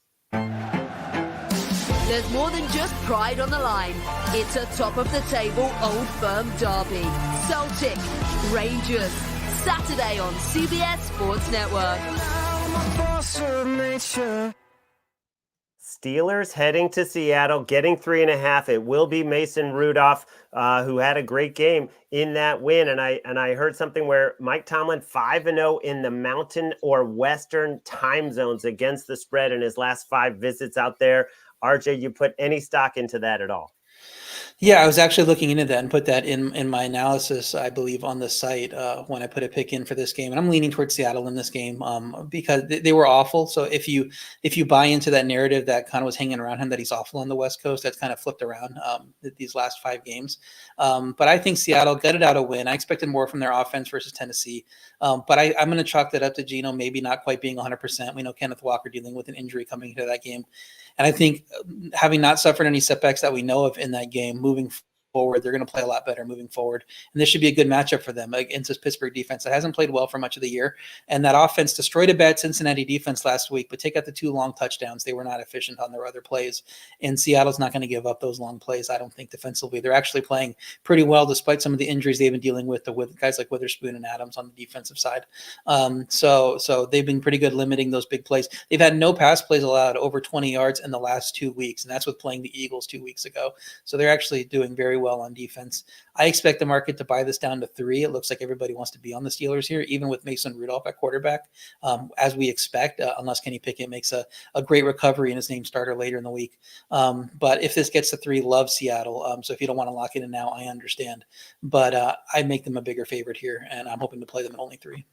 There's more than just pride on the line. It's a top-of-the-table Old Firm derby. Celtic, Rangers, Saturday on CBS Sports Network. Steelers heading to Seattle, getting 3.5. It will be Mason Rudolph, who had a great game in that win. And I heard something where Mike Tomlin 5-0 in the Mountain or Western time zones against the spread in his last 5 visits out there. RJ, you put any stock into that at all? Yeah, I was actually looking into that and put that in my analysis, I believe, on the site when I put a pick in for this game. And I'm leaning towards Seattle in this game because they were awful. So if you buy into that narrative that kind of was hanging around him, that he's awful on the West Coast, that's kind of flipped around these last 5 games. But I think Seattle gutted out a win. I expected more from their offense versus Tennessee. But I'm going to chalk that up to Geno maybe not quite being 100%. We know Kenneth Walker dealing with an injury coming into that game. And I think having not suffered any setbacks that we know of in that game, moving forward, they're going to play a lot better moving forward. And this should be a good matchup for them against this Pittsburgh defense that hasn't played well for much of the year. And that offense destroyed a bad Cincinnati defense last week, but take out the 2 long touchdowns. They were not efficient on their other plays. And Seattle's not going to give up those long plays, I don't think, defensively. They're actually playing pretty well despite some of the injuries they've been dealing with guys like Witherspoon and Adams on the defensive side. So they've been pretty good limiting those big plays. They've had no pass plays allowed over 20 yards in the last 2 weeks, and that's with playing the Eagles 2 weeks ago. So they're actually doing very well on defense. I expect the market to buy this down to 3. It looks like everybody wants to be on the Steelers here, even with Mason Rudolph at quarterback, as we expect, unless Kenny Pickett makes a great recovery and his name starter later in the week. But if this gets to 3, love Seattle. So if you don't want to lock it in now, I understand. But I make them a bigger favorite here, and I'm hoping to play them at only 3.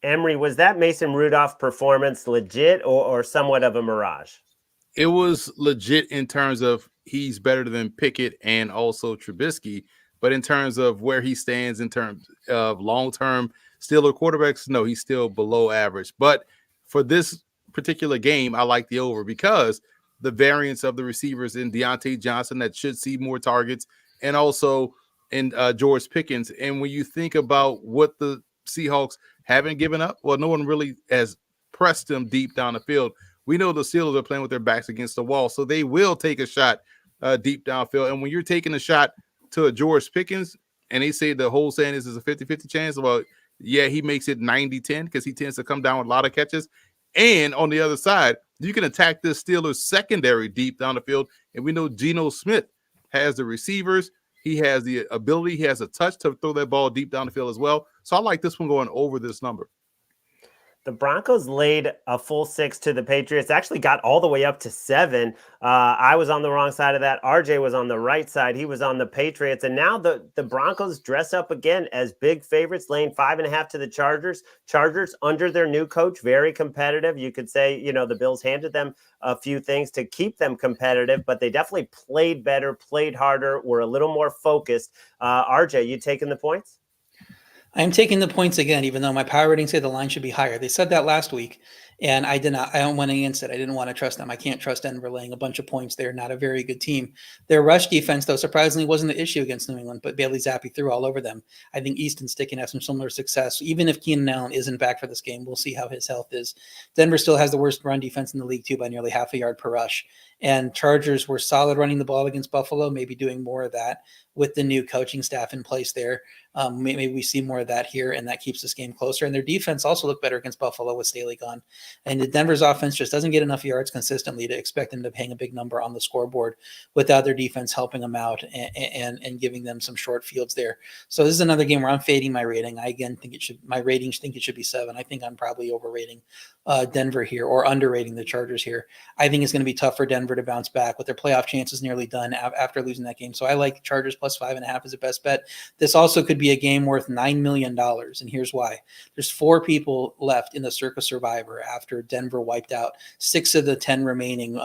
Emory, was that Mason Rudolph performance legit or somewhat of a mirage? It was legit in terms of he's better than Pickett and also Trubisky, but in terms of where he stands in terms of long-term Steeler quarterbacks, no, he's still below average. But for this particular game, I like the over because the variance of the receivers in Deontay Johnson that should see more targets, and also in George Pickens. And when you think about what the Seahawks haven't given up. Well, no one really has pressed them deep down the field. We know the Steelers are playing with their backs against the wall, so they will take a shot deep downfield. And when you're taking a shot to a George Pickens, and they say the whole saying is a 50-50 chance, well, yeah, he makes it 90-10 because he tends to come down with a lot of catches. And on the other side, you can attack this Steelers secondary deep down the field. And we know Geno Smith has the receivers. He has the ability. He has a touch to throw that ball deep down the field as well. So I like this one going over this number. The Broncos laid a full 6 to the Patriots, actually got all the way up to 7. I was on the wrong side of that. RJ was on the right side. He was on the Patriots. And now the Broncos dress up again as big favorites, laying 5.5 to the Chargers. Chargers under their new coach, very competitive. You could say, the Bills handed them a few things to keep them competitive, but they definitely played better, played harder, were a little more focused. RJ, you taking the points? I'm taking the points again, even though my power ratings say the line should be higher. They said that last week, and I did not. I went against it. I didn't want to trust them. I can't trust Denver laying a bunch of points. They're not a very good team. Their rush defense, though, surprisingly wasn't the issue against New England, but Bailey Zappi threw all over them. I think Easton Stick can have some similar success. Even if Keenan Allen isn't back for this game, we'll see how his health is. Denver still has the worst run defense in the league, too, by nearly half a yard per rush. And Chargers were solid running the ball against Buffalo, maybe doing more of that with the new coaching staff in place there. Maybe we see more of that here, and that keeps this game closer. And their defense also looked better against Buffalo with Staley gone. And the Denver's offense just doesn't get enough yards consistently to expect them to hang a big number on the scoreboard without their defense helping them out and giving them some short fields there. So this is another game where I'm fading my rating. I again think my ratings think it should be 7. I think I'm probably overrating Denver here or underrating the Chargers here. I think it's going to be tough for Denver to bounce back with their playoff chances nearly done after losing that game. So I like Chargers plus 5.5 as a best bet. This also could be a game worth $9 million. And here's why. There's 4 people left in the Circa Survivor after Denver wiped out 6 of the 10 remaining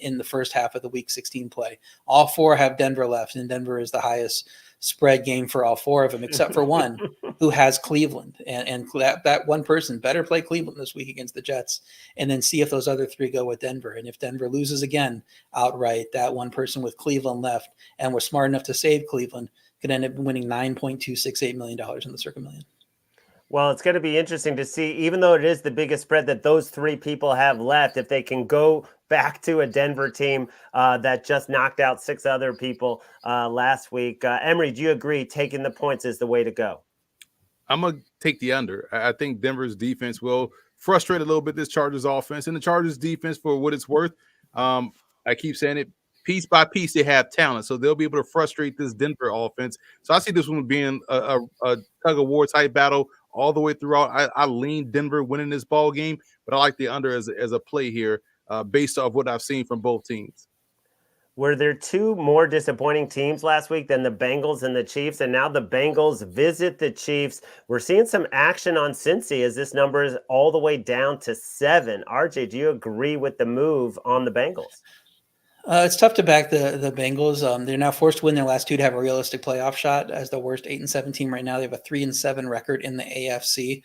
in the first half of the Week 16 play. All 4 have Denver left, and Denver is the highest spread game for all 4 of them, except for one who has Cleveland. And that one person better play Cleveland this week against the Jets and then see if those other 3 go with Denver. And if Denver loses again outright, that one person with Cleveland left and was smart enough to save Cleveland could end up winning $9.268 million in the Circa Million. Well, it's going to be interesting to see, even though it is the biggest spread that those 3 people have left, if they can go back to a Denver team that just knocked out 6 other people last week. Emory, do you agree taking the points is the way to go? I'm going to take the under. I think Denver's defense will frustrate a little bit this Chargers offense. And the Chargers defense, for what it's worth, I keep saying it, piece by piece, they have talent. So they'll be able to frustrate this Denver offense. So I see this one being a tug-of-war type battle all the way throughout. I lean Denver winning this ball game, but I like the under as a play here based off what I've seen from both teams. Were there 2 more disappointing teams last week than the Bengals and the Chiefs? And now the Bengals visit the Chiefs. We're seeing some action on Cincy as this number is all the way down to 7. RJ, do you agree with the move on the Bengals? It's tough to back the Bengals. They're now forced to win their last 2 to have a realistic playoff shot as the worst 8-7 team right now. They have a 3-7 record in the AFC.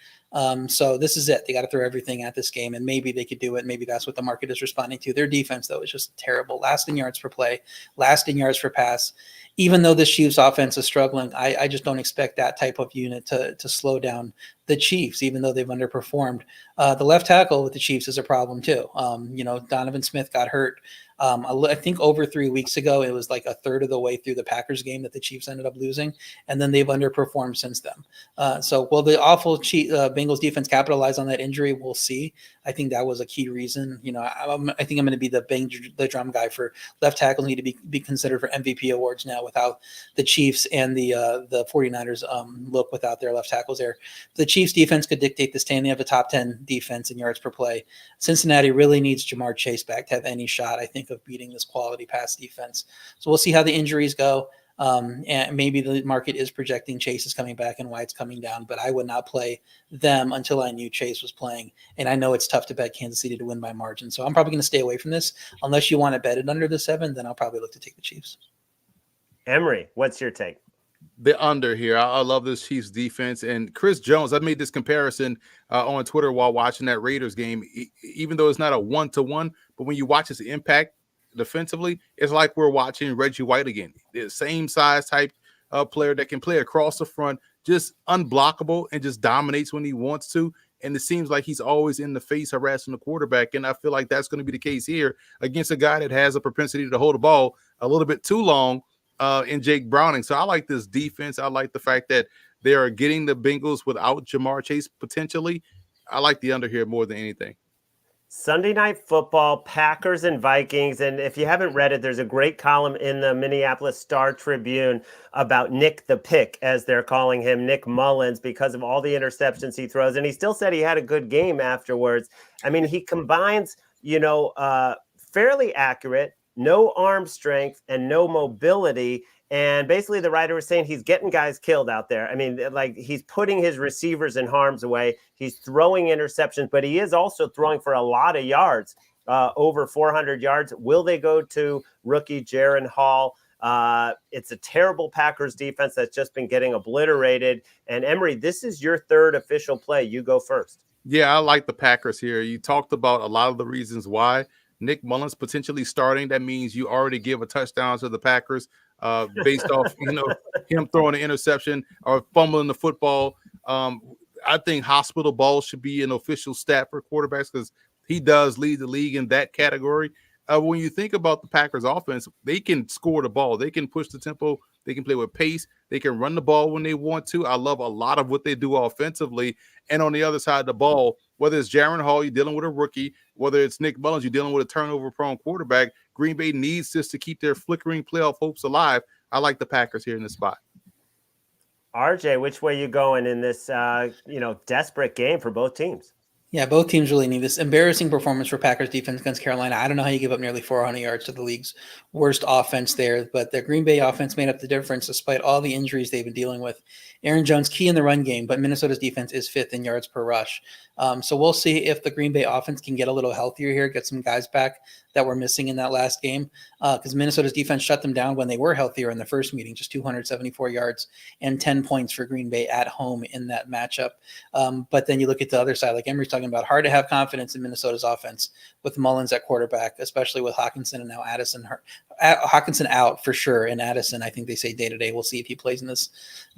So this is it. They got to throw everything at this game, and maybe they could do it. Maybe that's what the market is responding to. Their defense, though, is just terrible. Last in yards per play, last in yards per pass. Even though the Chiefs offense is struggling, I just don't expect that type of unit to slow down the Chiefs, even though they've underperformed. The left tackle with the Chiefs is a problem too. Donovan Smith got hurt. I think over 3 weeks ago, it was like a third of the way through the Packers game that the Chiefs ended up losing, and then they've underperformed since then. So will the awful Bengals defense capitalize on that injury? We'll see. I think that was a key reason. I think I'm going to be the drum guy for left tackles need to be considered for MVP awards now without the Chiefs and the 49ers look without their left tackles there. The Chiefs defense could dictate the standing of a top 10 defense in yards per play. Cincinnati really needs Jamar Chase back to have any shot, I think, of beating this quality pass defense. So we'll see how the injuries go. And maybe the market is projecting Chase is coming back and White's coming down, but I would not play them until I knew Chase was playing. And I know it's tough to bet Kansas City to win by margin. So I'm probably going to stay away from this. Unless you want to bet it under the 7, then I'll probably look to take the Chiefs. Emory, what's your take? The under here. I love this Chiefs defense. And Chris Jones, I made this comparison on Twitter while watching that Raiders game. Even though it's not a 1-to-1, but when you watch his impact defensively, it's like we're watching Reggie White again. The same size type player that can play across the front, just unblockable and just dominates when he wants to. And it seems like he's always in the face harassing the quarterback. And I feel like that's going to be the case here against a guy that has a propensity to hold the ball a little bit too long in Jake Browning. So I like this defense. I like the fact that they are getting the Bengals without Jamar Chase potentially. I like the under here more than anything. Sunday Night Football, Packers and Vikings. And if you haven't read it, there's a great column in the Minneapolis Star-Tribune about Nick the Pick, as they're calling him, Nick Mullins, because of all the interceptions he throws. And he still said he had a good game afterwards. I mean, he combines, fairly accurate, no arm strength, and no mobility. And basically the writer was saying he's getting guys killed out there. I mean, like, he's putting his receivers in harm's way. He's throwing interceptions, but he is also throwing for a lot of yards, over 400 yards. Will they go to rookie Jaron Hall? It's a terrible Packers defense that's just been getting obliterated. And Emory, this is your third official play. You go first. Yeah, I like the Packers here. You talked about a lot of the reasons why. Nick Mullins potentially starting. That means you already give a touchdown to the Packers based off, him throwing an interception or fumbling the football. I think hospital ball should be an official stat for quarterbacks because he does lead the league in that category. When you think about the Packers offense, they can score the ball. They can push the tempo. They can play with pace. They can run the ball when they want to. I love a lot of what they do offensively. And on the other side of the ball, whether it's Jaron Hall, you're dealing with a rookie, whether it's Nick Mullins, you're dealing with a turnover-prone quarterback, Green Bay needs this to keep their flickering playoff hopes alive. I like the Packers here in this spot. RJ, which way you going in this, desperate game for both teams? Yeah, both teams really need this. Embarrassing performance for Packers defense against Carolina. I don't know how you give up nearly 400 yards to the league's worst offense there, but the Green Bay offense made up the difference despite all the injuries they've been dealing with. Aaron Jones, key in the run game, but Minnesota's defense is fifth in yards per rush. So we'll see if the Green Bay offense can get a little healthier here, get some guys back that were missing in that last game, because Minnesota's defense shut them down when they were healthier in the first meeting, just 274 yards and 10 points for Green Bay at home in that matchup. But then you look at the other side, like Emory's talking about, hard to have confidence in Minnesota's offense with Mullins at quarterback, especially with Hawkinson and now Addison. Hawkinson out for sure, and Addison, I think they say day to day. We'll see if he plays in this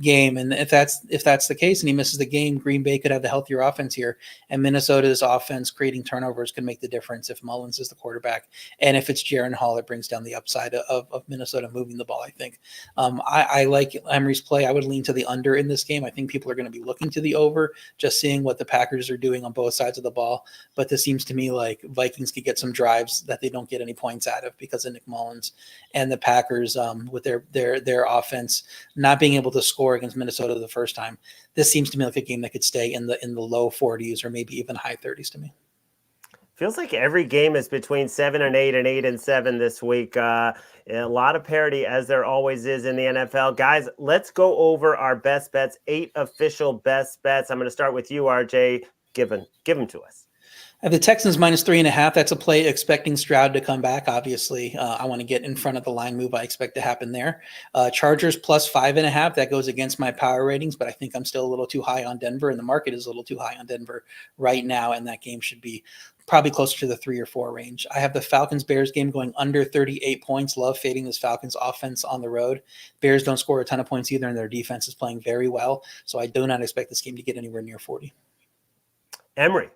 game, and if that's the case, and he misses the game, Green Bay could have the healthier offense here, and Minnesota's offense creating turnovers could make the difference if Mullins is the quarterback, and if it's Jaron Hall, it brings down the upside of Minnesota moving the ball. I think I like Emery's play. I would lean to the under in this game. I think people are going to be looking to the over, just seeing what the Packers are doing on both sides of the ball. But this seems to me like Vikings could get some drives that they don't get any points out of because of Nick Mullins, and the Packers with their offense not being able to score against Minnesota the first time. This seems to me like a game that could stay in the low 40s or maybe even high 30s to me. Feels like every game is between 7 and 8 and 8 and 7 this week. A lot of parity, as there always is in the NFL. Guys, let's go over our best bets, 8 official best bets. I'm going to start with you, RJ. Give them to us. I have the Texans minus 3.5. That's a play expecting Stroud to come back. Obviously, I want to get in front of the line move I expect to happen there. Chargers plus 5.5. That goes against my power ratings, but I think I'm still a little too high on Denver, and the market is a little too high on Denver right now, and that game should be probably closer to the 3 or 4 range. I have the Falcons-Bears game going under 38 points. Love fading this Falcons offense on the road. Bears don't score a ton of points either, and their defense is playing very well, so I do not expect this game to get anywhere near 40. Emory.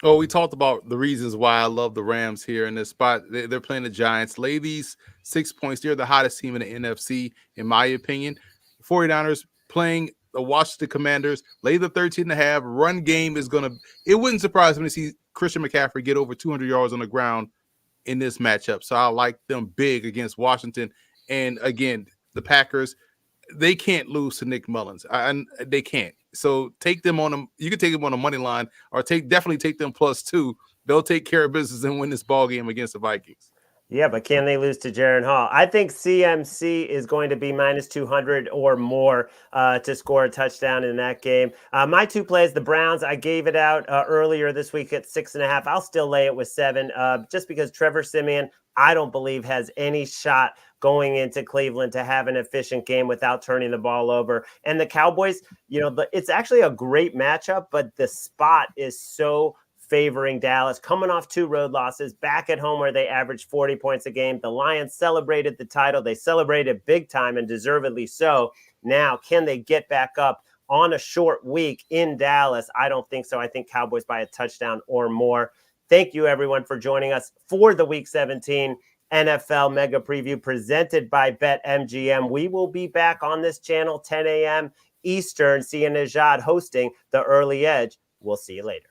Oh, we talked about the reasons why I love the Rams here in this spot. They're playing the Giants. Lay these 6 points. They're the hottest team in the NFC, in my opinion. 49ers playing the Washington Commanders. Lay the 13.5. Run game is going to – it wouldn't surprise me to see Christian McCaffrey get over 200 yards on the ground in this matchup. So I like them big against Washington. And, again, the Packers, they can't lose to Nick Mullins. They can't. So take them on them. You can take them on a money line, or definitely take them +2. They'll take care of business and win this ball game against the Vikings. Yeah, but can they lose to Jaron Hall? I think CMC is going to be minus 200 or more to score a touchdown in that game. My 2 plays, the Browns, I gave it out earlier this week at 6.5. I'll still lay it with 7 just because Trevor Siemian, I don't believe, has any shot going into Cleveland to have an efficient game without turning the ball over. And the Cowboys, it's actually a great matchup, but the spot is so favoring Dallas, coming off 2 road losses, back at home where they averaged 40 points a game. The Lions celebrated the title. They celebrated big time and deservedly so. Now, can they get back up on a short week in Dallas? I don't think so. I think Cowboys by a touchdown or more. Thank you, everyone, for joining us for the Week 17 NFL Mega Preview presented by BetMGM. We will be back on this channel 10 a.m. Eastern. Sia Nejad hosting the Early Edge. We'll see you later.